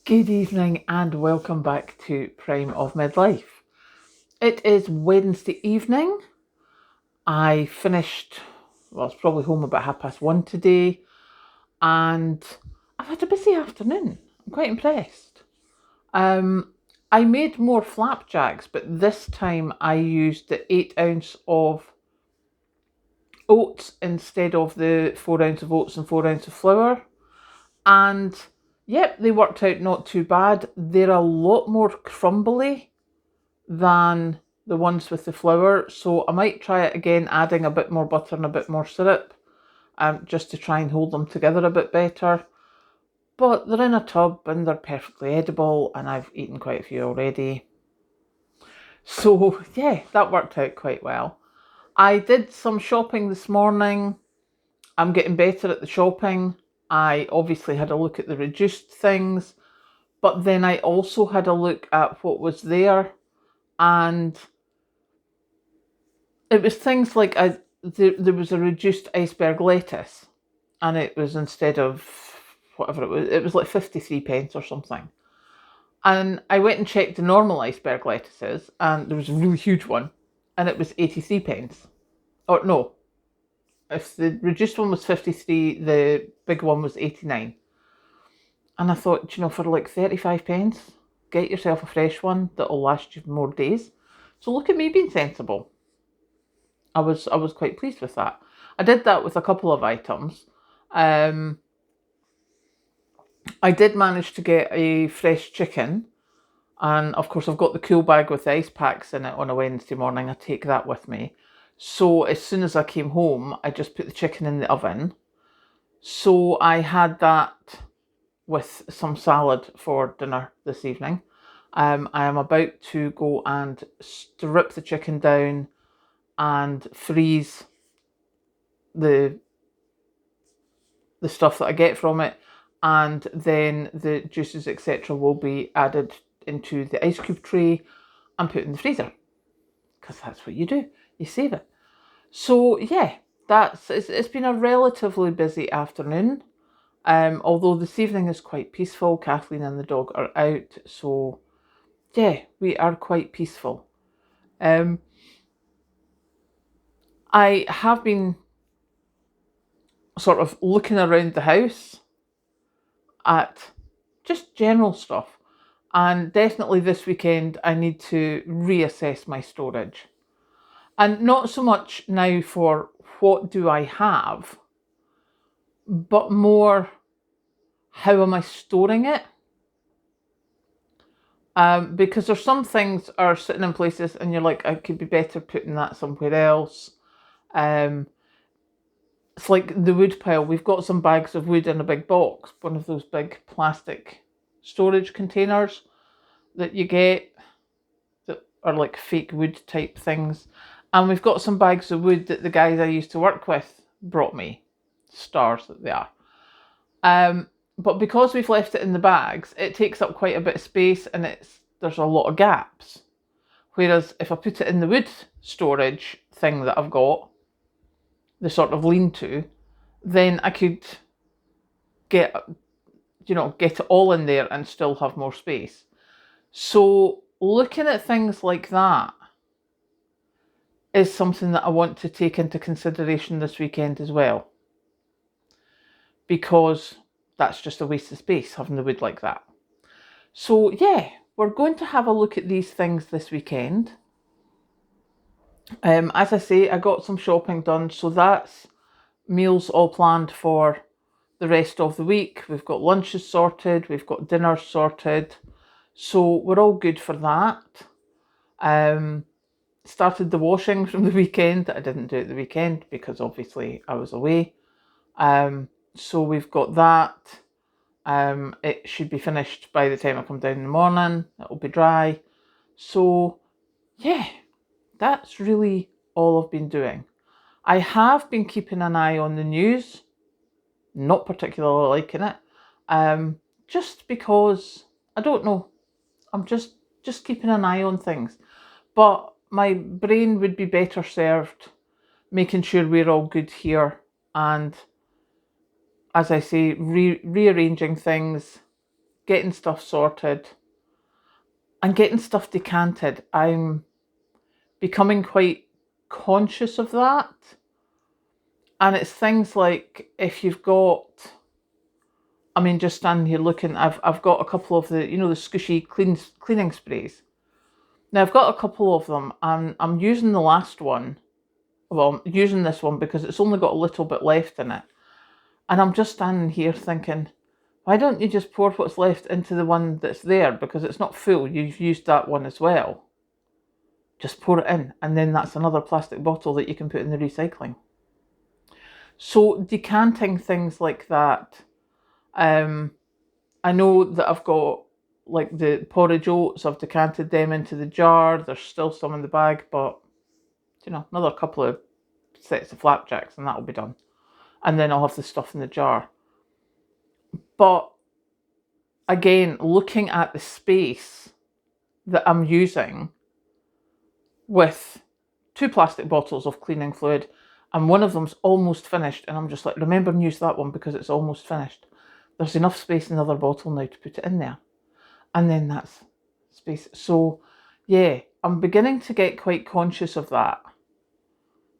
Good evening and welcome back to Prime of Midlife. It is Wednesday evening. I finished, I was probably home about 1:30 today, and I've had a busy afternoon. I'm quite impressed. I made more flapjacks, but this time I used the 8 ounce of oats instead of the 4 ounce of oats and 4 ounce of flour. And yep, they worked out not too bad. They're a lot more crumbly than the ones with the flour, so I might try it again, adding a bit more butter and a bit more syrup, just to try and hold them together a bit better. But they're in a tub and they're perfectly edible, and I've eaten quite a few already. So yeah, that worked out quite well. I did some shopping this morning. I'm getting better at the shopping. I obviously had a look at the reduced things, but then I also had a look at what was there, and it was things like there was a reduced iceberg lettuce, and it was, instead of whatever it was like 53p or something. And I went and checked the normal iceberg lettuces, and there was a really huge one, and it was 83p. Or no, if the reduced one was 53, the big one was 89. And I thought, for like 35p, get yourself a fresh one that'll last you more days. So look at me being sensible. I was quite pleased with that. I did that with a couple of items. I did manage to get a fresh chicken, and of course I've got the cool bag with the ice packs in it on a Wednesday morning. I take that with me. So as soon as I came home, I just put the chicken in the oven. So I had that with some salad for dinner this evening. I am about to go and strip the chicken down and freeze the stuff that I get from it, and then the juices, etc., will be added into the ice cube tray and put in the freezer, because that's what you do, you save it. So yeah, it's been a relatively busy afternoon, although this evening is quite peaceful. Kathleen and the dog are out, so yeah, we are quite peaceful. I have been sort of looking around the house at just general stuff, and definitely this weekend I need to reassess my storage, and not so much now for what do I have, but more how am I storing it. Because there's some things are sitting in places and you're like, I could be better putting that somewhere else. It's like the wood pile. We've got some bags of wood in a big box, one of those big plastic storage containers that you get that are like fake wood type things. And we've got some bags of wood that the guys I used to work with brought me. Stars that they are. But because we've left it in the bags, it takes up quite a bit of space, and there's a lot of gaps. Whereas if I put it in the wood storage thing that I've got, the sort of lean-to, then I could get it all in there and still have more space. So looking at things like that is something that I want to take into consideration this weekend as well, because that's just a waste of space, having the wood like that. So yeah, we're going to have a look at these things this weekend. As I say, I got some shopping done, so that's meals all planned for the rest of the week. We've got lunches sorted, we've got dinners sorted, so we're all good for that. Started the washing from the weekend that I didn't do at the weekend because obviously I was away. So we've got that. It should be finished by the time I come down in the morning. It'll be dry. So yeah, that's really all I've been doing. I have been keeping an eye on the news, not particularly liking it, just because, I don't know, I'm just keeping an eye on things. But my brain would be better served making sure we're all good here, and as I say, rearranging things, getting stuff sorted and getting stuff decanted. I'm becoming quite conscious of that. And it's things like if you've got, I mean, just standing here looking, I've got a couple of the, the squishy cleaning sprays. Now I've got a couple of them and I'm using the last one. Well, I'm using this one because it's only got a little bit left in it. And I'm just standing here thinking, why don't you just pour what's left into the one that's there? Because it's not full, you've used that one as well. Just pour it in, and then that's another plastic bottle that you can put in the recycling. So decanting things like that. I know that I've got like the porridge oats, I've decanted them into the jar. There's still some in the bag, but another couple of sets of flapjacks and that'll be done. And then I'll have the stuff in the jar. But again, looking at the space that I'm using with 2 plastic bottles of cleaning fluid, and one of them's almost finished, and I'm just like, remember and use that one because it's almost finished. There's enough space in the other bottle now to put it in there. And then that's space. So yeah, I'm beginning to get quite conscious of that,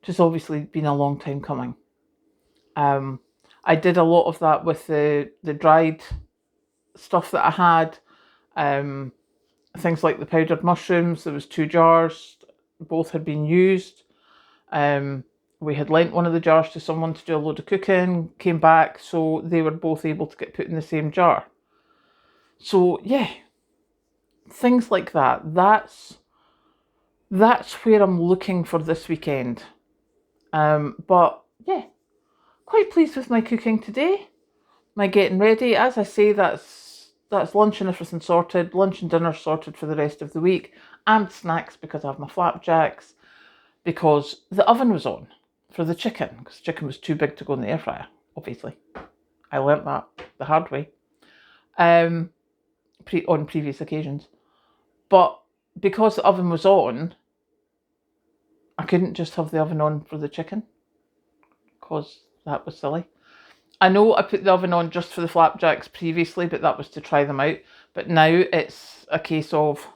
which has obviously been a long time coming. I did a lot of that with the dried stuff that I had. Things like the powdered mushrooms, there was 2 jars, both had been used. We had lent one of the jars to someone to do a load of cooking, came back, so they were both able to get put in the same jar. So yeah, things like that. That's where I'm looking for this weekend. But yeah, quite pleased with my cooking today. My getting ready. As I say, that's lunch and everything sorted. Lunch and dinner sorted for the rest of the week. And snacks because I have my flapjacks. Because the oven was on for the chicken. Because the chicken was too big to go in the air fryer, obviously. I learnt that the hard way. On previous occasions. But because the oven was on, I couldn't just have the oven on for the chicken. Because that was silly. I know I put the oven on just for the flapjacks previously, but that was to try them out. But now it's a case of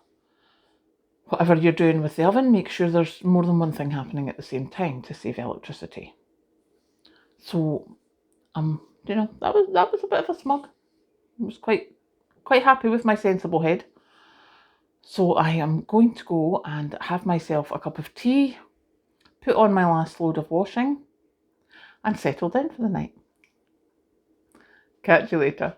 whatever you're doing with the oven, make sure there's more than one thing happening at the same time to save electricity. So, that was a bit of a smug. I was quite happy with my sensible head. So I am going to go and have myself a cup of tea, put on my last load of washing, and settle down for the night. Catch you later.